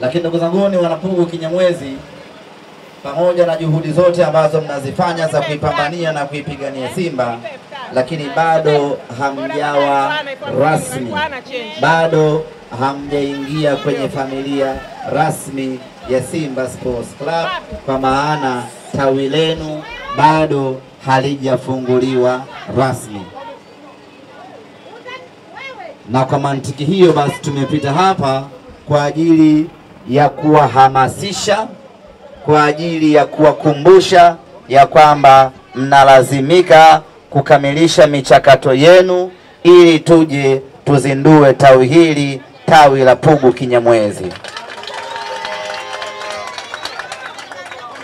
Lakini ndugu zangu ni wanapugu Kinyamwezi, pamoja na juhudi zote ambazo mnazifanya za kuipambania na kuipigania Simba, lakini bado hamjawa rasmi, bado hamjaingia kwenye familia rasmi ya Simba Sports Club, kwa maana tawi lenu bado halijafunguliwa rasmi. Na kwa mantiki hiyo basi tumepita hapa kwa ajili ya kuwahamasisha, kwa ajili ya kuwakumbusha ya kwamba mnalazimika kukamilisha michakato yenu ili tuje tuzindue tawi hili, tawi la Pugu Kinyamwezi.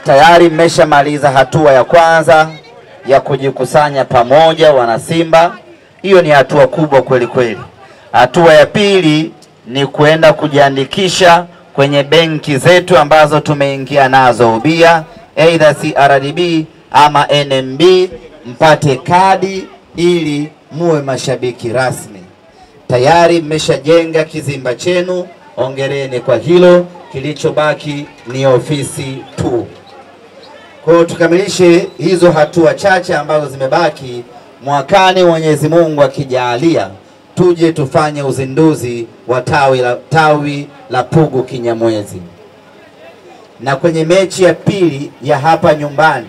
Tayari mmeshamaliza hatua ya kwanza ya kujikusanya pamoja wana Simba. Hiyo ni hatua kubwa kweli kweli. Hatua ya pili ni kuenda kujiandikisha kwenye benki zetu ambazo tumeingia nazo ubia, either CRDB ama NMB, mpate kadi ili muwe mashabiki rasmi. Tayari mmeshajenga kizimba chenu, hongereni kwa hilo. Kilichobaki ni ofisi tu. Kwa hiyo tukamilishe hizo hatua chache ambazo zimebaki. Mwakani Mwenyezi Mungu akijalia, tuje tufanye uzinduzi wa tawi la Pugu Kinyamwezi. Na kwenye mechi ya pili ya hapa nyumbani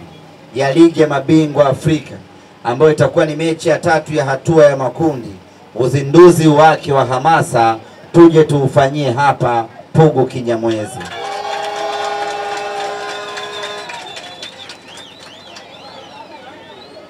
ya ligi ya mabingwa Afrika, ambayo itakuwa ni mechi ya tatu ya hatua ya makundi, uzinduzi wake wa hamasa tuje tuufanyie hapa Pugu Kinyamwezi.